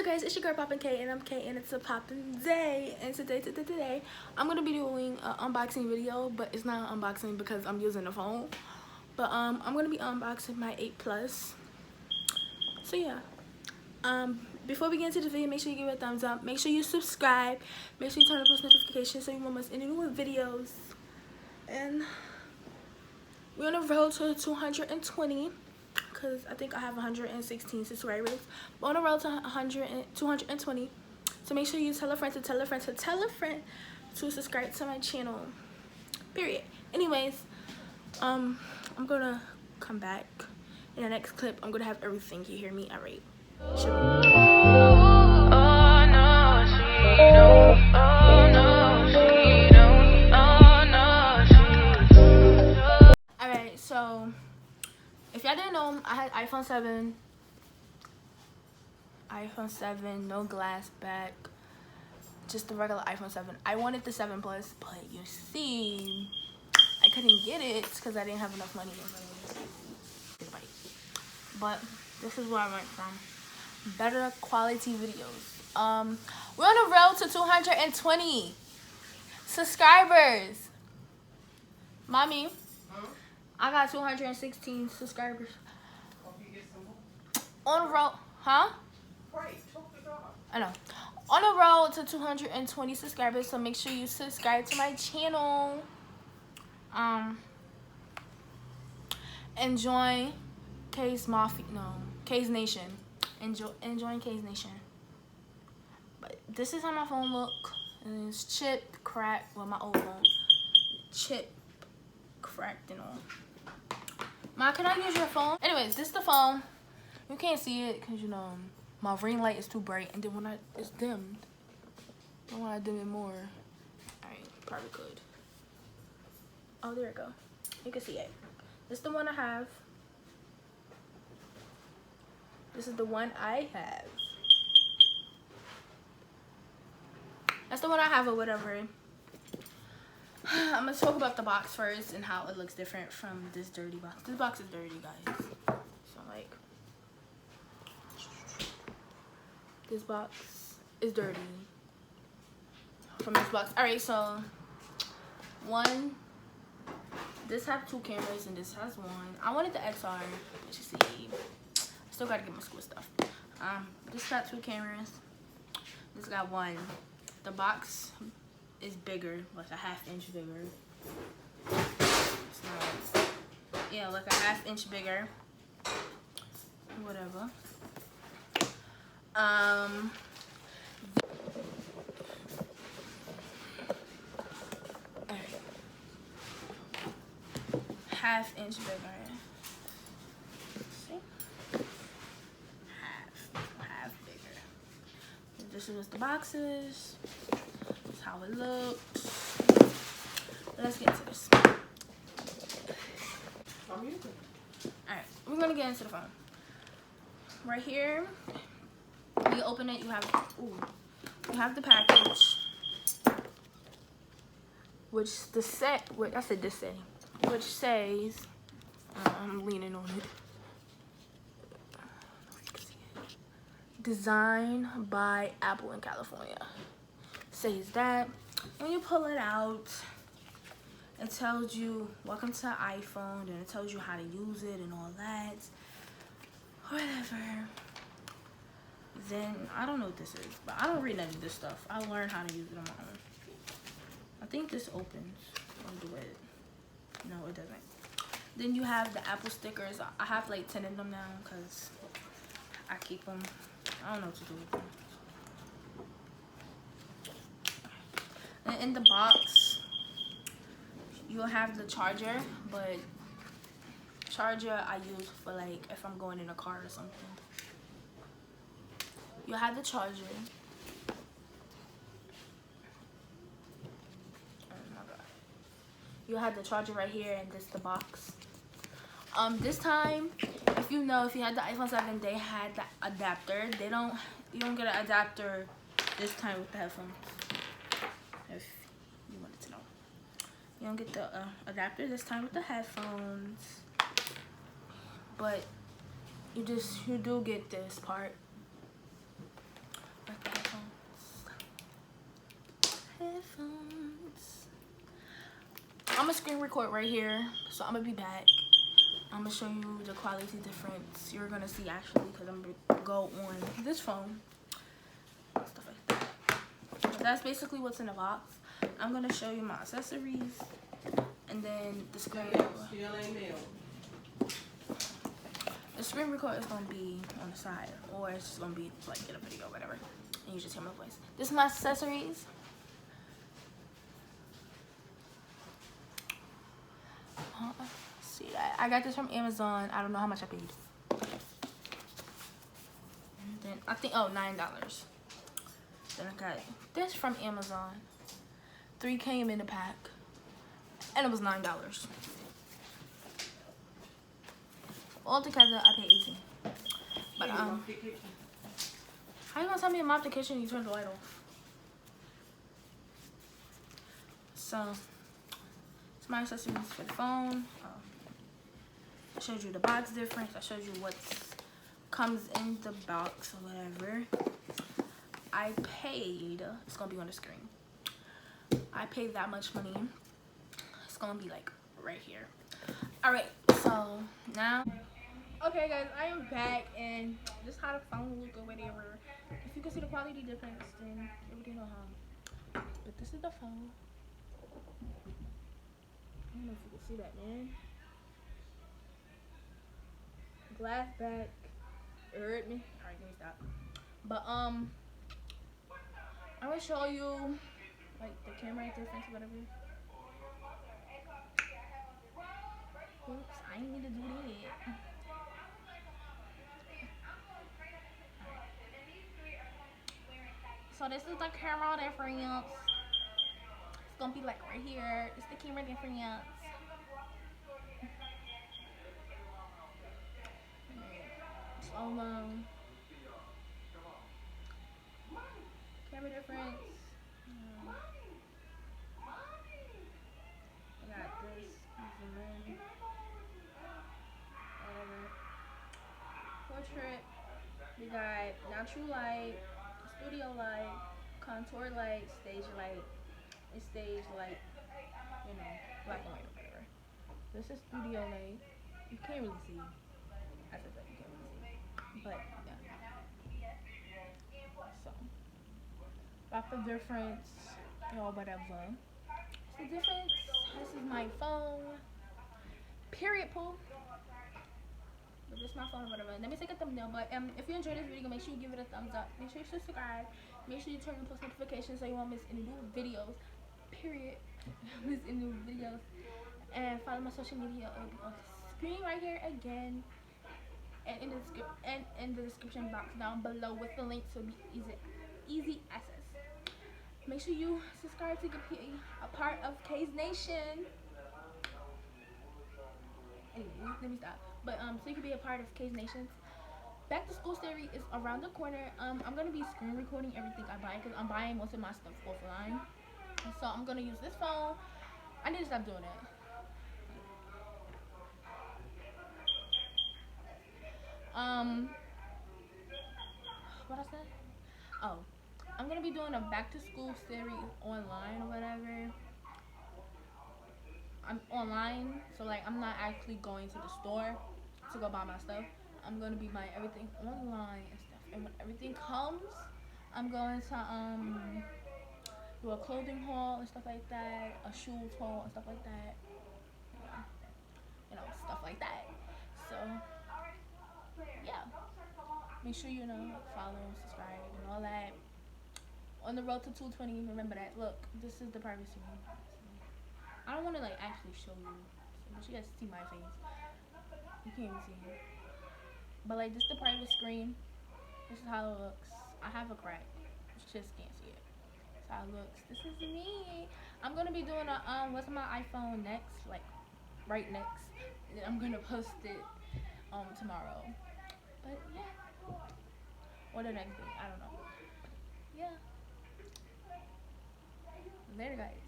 up guys, it's your girl Poppin' K and I'm K and it's a poppin' day. And today I'm gonna be doing an unboxing video, but it's not an unboxing because I'm using the phone. But I'm gonna be unboxing my 8 Plus. So yeah. Before we get into the video, make sure you give it a thumbs up, make sure you subscribe, make sure you turn on post notifications so you won't miss any new videos. And we're on the road to 220. Because I think I have 116 subscribers. But on the road to 220. So make sure you tell a friend to tell a friend to tell a friend to subscribe to my channel. Period. Anyways, I'm gonna come back in the next clip. I'm gonna have everything. You hear me? Alright. Alright, so if y'all didn't know, I had iPhone 7, no glass back, just the regular iPhone 7. I wanted the 7 Plus, but you see, I couldn't get it because I didn't have enough money. But this is where I went from. Better quality videos. We're on the road to 220 subscribers. Mommy, I got 216 subscribers. On the road, huh? I know. On the road to 220 subscribers, so make sure you subscribe to my channel. And join K's Mafia, K's Nation. And join K's Nation. But this is how my phone look. And it's chipped, cracked. Well, my old phone, chipped, cracked, and all. Ma, can I use your phone? Anyways, this is the phone. You can't see it because, you know, my ring light is too bright. And then when it's dimmed. And when I dim it more. Alright, probably could. Oh, there we go. You can see it. This is the one I have. This is the one I have. That's the one I have or whatever. I'm gonna talk about the box first and how it looks different from this dirty box. This box is dirty, guys. So like, this box is dirty from this box. All right, so this has 2 cameras and this has 1. I wanted the XR, but you see, I still gotta get my school stuff. This got 2 cameras. This got 1. The box is bigger, like a 1/2 inch bigger. It's not, yeah, like a 1/2 inch bigger. Whatever. Alright. 1/2 inch bigger. See? Half bigger. This is what the box is. This is how it looks. Let's get into this. Alright, we're gonna get into the phone. Right here, when you open it, you have the package, which says, I'm leaning on it, designed by Apple in California. Says that. When you pull it out, it tells you welcome to iPhone, and it tells you how to use it and all that. Whatever. Then I don't know what this is, but I don't read none of this stuff. I learned how to use it on my own. I think this opens. I'll do it. No, it doesn't. Then you have the Apple stickers. I have like 10 of them now because I keep them. I don't know what to do with them. And in the box, you'll have the charger, but charger I use for like if I'm going in a car or something. You'll have the charger. Oh my god. You'll have the charger right here, and this is the box. This time, if you had the iPhone 7, they had the adapter. You don't get an adapter this time with the headphones. If you wanted to know. You don't get the adapter this time with the headphones. But you do get this part. headphones. I'm gonna screen record right here, so I'm gonna be back. I'm gonna show you the quality difference. You're gonna see actually, because I'm gonna go on this phone. Stuff like that. But that's basically what's in the box. I'm gonna show you my accessories and then the screen. The screen record is gonna be on the side, or it's just gonna be like in a video, whatever. And you just hear my voice. This is my accessories. See that? I got this from Amazon. I don't know how much I paid. And then I think $9. Then I got this from Amazon. 3 came in the pack, and it was $9. All together, I paid $18. But how you gonna tell me to mop the kitchen and you turn the light off? So, it's my accessories for the phone. I showed you the box difference. I showed you what comes in the box or whatever. I paid, it's gonna be on the screen. I paid that much money. It's gonna be like right here. All right, so now. Okay guys, I am back and this is how the phone look or whatever. If you can see the quality difference, then everything will But this is the phone. I don't know if you can see that, man. Glass back. It hurt me. Alright, let me stop. But I'm gonna show you like the camera difference, whatever. Oops, I didn't need to do that. So this is the camera difference. It's gonna be like right here. It's the camera difference. Slow mo. Camera difference. I got this. Zoom in. Whatever. Portrait. We got natural light, studio light, contour light, stage light, and stage light. You know, black and white or whatever. This is studio light. You can't really see. As I said, you can't really see. But yeah. So that's the difference. Whatever. It's the difference. This is my phone. Period, Pooh. But this is my phone or whatever. Let me take a thumbnail. But if you enjoyed this video, make sure you give it a thumbs up. Make sure you subscribe. Make sure you turn on post notifications so you won't miss any new videos. Period. Miss any new videos. And follow my social media. It'll be on the screen right here again. And in the description box down below with the link to be easy access. Make sure you subscribe to be a part of K's Nation. Anyways, let me stop. But so you can be a part of K's Nation. Back to school series is around the corner. I'm gonna be screen recording everything I buy because I'm buying most of my stuff offline. So I'm gonna use this phone. I need to stop doing that. What I said? Oh, I'm gonna be doing a back to school series online or whatever. I'm online, so like I'm not actually going to the store to go buy my stuff. I'm gonna be buying everything online and stuff. And when everything comes, I'm going to do a clothing haul and stuff like that, a shoes haul and stuff like that. You know, stuff like that. So yeah. Make sure you know, follow, subscribe, and all that. On the road to 220, remember that. Look, this is the privacy room. I don't want to like actually show you, but you guys see my face. You can't even see it. But like, this is the private screen. This is how it looks. I have a crack. You just can't see it. That's how it looks. This is me. I'm gonna be doing a what's my iPhone next, like right next. And I'm gonna post it tomorrow. But yeah. Or the next day, I don't know. Yeah. Later, guys.